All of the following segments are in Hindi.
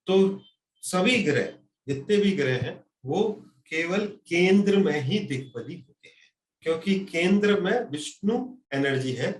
तो सभी ग्रह, जितने भी ग्रह हैं, वो केवल केंद्र में ही दिग्बली होते हैं, क्योंकि केंद्र में विष्णु एनर्जी है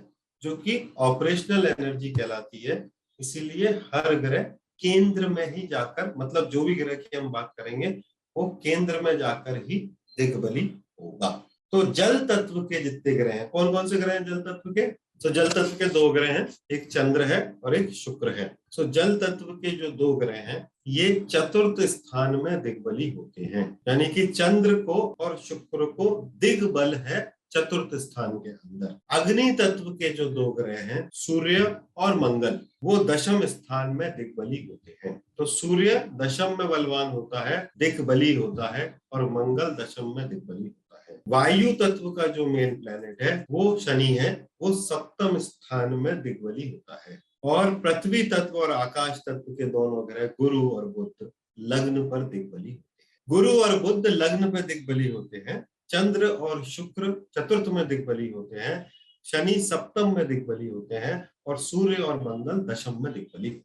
जो कि ऑपरेशनल एनर्जी कहलाती है। इसीलिए हर ग्रह केंद्र में ही जाकर, मतलब जो भी ग्रह की हम बात करेंगे वो केंद्र में जाकर ही दिग्बली होगा। तो जल तत्व के जितने ग्रह हैं, कौन कौन से ग्रह हैं जल तत्व के? तो जल तत्व के दो ग्रह हैं, एक चंद्र है और एक शुक्र है। तो जल तत्व के जो दो ग्रह हैं ये चतुर्थ स्थान में दिग्बली होते हैं, यानी कि चंद्र को और शुक्र को दिग्बल है चतुर्थ स्थान के अंदर। अग्नि तत्व के जो दो ग्रह हैं सूर्य और मंगल, वो दशम स्थान में दिग्बली होते हैं। तो सूर्य दशम में बलवान होता है, दिग्बली होता है, और मंगल दशम में दिग्बली होता है। वायु तत्व का जो मेन प्लैनेट है वो शनि है, वो सप्तम स्थान में दिग्बली होता है। और पृथ्वी तत्व और आकाश तत्व के दोनों ग्रह गुरु और बुध लग्न पर दिग्बली होते हैं। गुरु और बुध लग्न पर दिग्बली होते हैं, चंद्र और शुक्र चतुर्थ में दिग्बली होते हैं, शनि सप्तम में दिग्बली होते हैं, और सूर्य और मंगल दशम में दिग्बली होते हैं।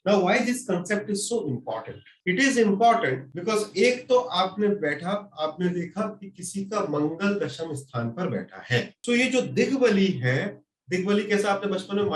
Now, why this concept is so important? It is important because एक तो आपने देखा कि किसी का मंगल दशम स्थान पर बैठा है। तो ये जो दिग्बली है, दिग्बली कैसा, आपने बचपन में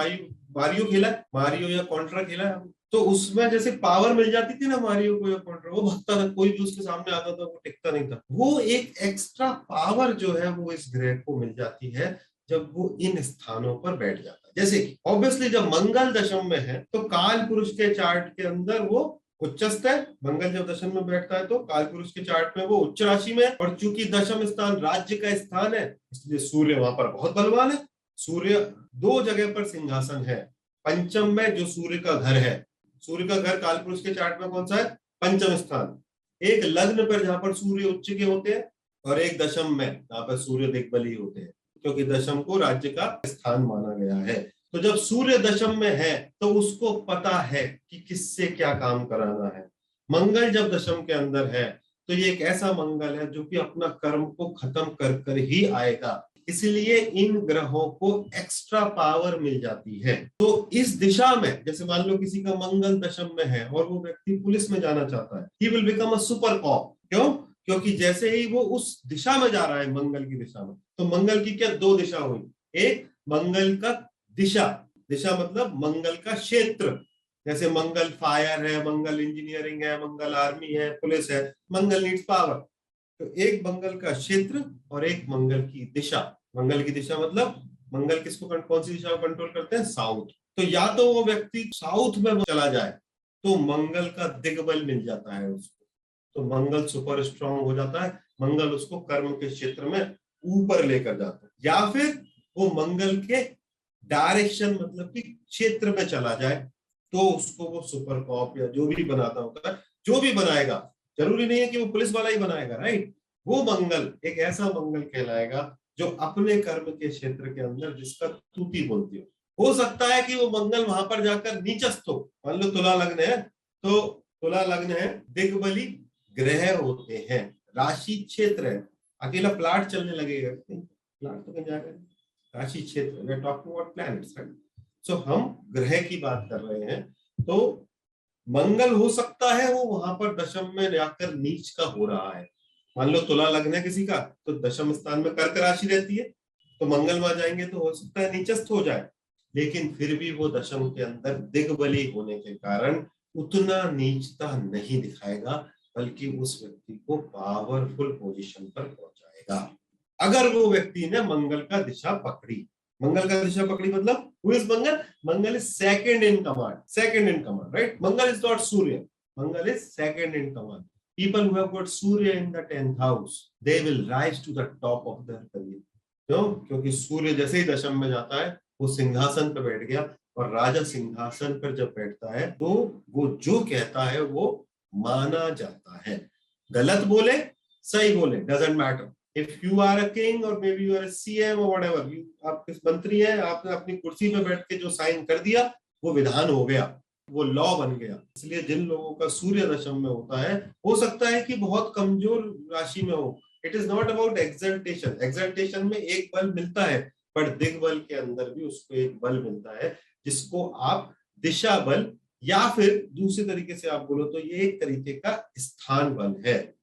मारियो खेला, मारियो या कॉन्ट्रा खेला है? तो उसमें जैसे पावर मिल जाती थी ना मारियो को या कॉन्ट्रा, वो भगता था, कोई भी उसके सामने आता था वो टिकता नहीं था। वो एक एक्स्ट्रा पावर जो है वो इस ग्रह को मिल जाती है जब वो इन स्थानों पर बैठ जाता है। जैसे कि ऑब्वियसली जब मंगल दशम में है तो काल पुरुष के चार्ट के अंदर वो उच्चस्थ है। मंगल जब दशम में बैठता है तो काल पुरुष के चार्ट में वो उच्च राशि में है, और चूंकि दशम स्थान राज्य का स्थान है इसलिए सूर्य वहां पर बहुत बलवान है। सूर्य दो जगह पर सिंहासन है, पंचम में जो सूर्य का घर है, सूर्य का घर काल पुरुष के चार्ट में कौन सा है? पंचम स्थान। एक लग्न पर जहां पर सूर्य उच्च के होते हैं, और एक दशम में जहां पर सूर्य दिग्बली होते हैं, क्योंकि दशम को राज्य का स्थान माना गया है। तो जब सूर्य दशम में है तो उसको पता है कि किससे क्या काम कराना है। मंगल जब दशम के अंदर है तो ये एक ऐसा मंगल है जो कि अपना कर्म को खत्म कर कर ही आएगा, इसलिए इन ग्रहों को एक्स्ट्रा पावर मिल जाती है। तो इस दिशा में, जैसे मान लो किसी का मंगल दशम में है और वो व्यक्ति पुलिस में जाना चाहता है, he will become a super cop. क्यों? क्योंकि जैसे ही वो उस दिशा में जा रहा है, मंगल की दिशा में, तो मंगल की क्या दो दिशा हुई, एक मंगल का दिशा, दिशा मतलब मंगल का क्षेत्र, जैसे मंगल फायर है, मंगल इंजीनियरिंग है, मंगल आर्मी है, पुलिस है, मंगल नीड्स पावर। तो एक मंगल का क्षेत्र और एक मंगल की दिशा। मंगल की दिशा मतलब मंगल किसको, कौन सी दिशा को कंट्रोल करते हैं? साउथ। तो या तो वो व्यक्ति साउथ में वो चला जाए तो मंगल का दिग्बल मिल जाता है उसको, तो मंगल सुपर स्ट्रांग हो जाता है, मंगल उसको कर्म के क्षेत्र में ऊपर लेकर जाता है। या फिर वो मंगल के डायरेक्शन मतलब कि क्षेत्र में चला जाए तो उसको वो सुपर कॉप या जो भी बनाता होता है, जो भी बनाएगा, जरूरी नहीं है कि वो पुलिस वाला ही बनाएगा, राइट। वो मंगल एक ऐसा मंगल कहलाएगा जो अपने कर्म के क्षेत्र के अंदर जिसका तूती बोलती हो सकता है कि वो मंगल वहां पर जाकर नीचस्थ हो। मान लो तुला लग्न है, तो तुला लग्न है, दिग्बली ग्रह होते हैं, राशि क्षेत्र है, अकेला प्लाट चलने लगेगा नहीं, प्लाट तो कहीं जाएगा, राशि क्षेत्र, we are talking about planets, right. So हम ग्रह की बात कर रहे हैं, तो मंगल हो सकता है वो वहां पर दशम में जाकर नीच का हो रहा है। मान लो तुला लग्न है किसी का, तो दशम स्थान में कर्क राशि रहती है, तो मंगल वहां जाएंगे तो हो सकता है नीचस्थ हो जाए, लेकिन फिर भी वो दशम के अंदर दिग्बली होने के कारण उतना नीचता नहीं दिखाएगा, बल्कि उस व्यक्ति को पावरफुल पोजीशन पर पहुंचाएगा। अगर वो व्यक्ति ने मंगल का दिशा पकड़ी, मंगल का दिशा पकड़ी मतलब who is Mangal? Mangal is second in command, right? Mangal is not Surya, Mangal is second in command. People who have got Surya in the 10th house, they will rise to the top of their career. क्यों? क्योंकि सूर्य जैसे ही दशम में जाता है वो सिंहासन पर बैठ गया, और राजा सिंहासन पर जब बैठता है तो वो जो कहता है वो माना जाता है। गलत बोले सही बोले, doesn't matter. If you are a king or maybe you are a CM or whatever, आप किस मंत्री हैं, आपने अपनी कुर्सी पे बैठ के जो साइन कर दिया वो विधान हो गया, वो लॉ बन गया। इसलिए जिन लोगों का सूर्य दशम में होता है, हो सकता है कि बहुत कमजोर राशि में हो। It is not about exaltation, exaltation में एक बल मिलता है, पर दिग्बल के अंदर भी उसको एक बल मिलता है जिसको आप दिशा बल या फिर दूसरे तरीके से आप बोलो तो ये एक तरीके का स्थान बल है।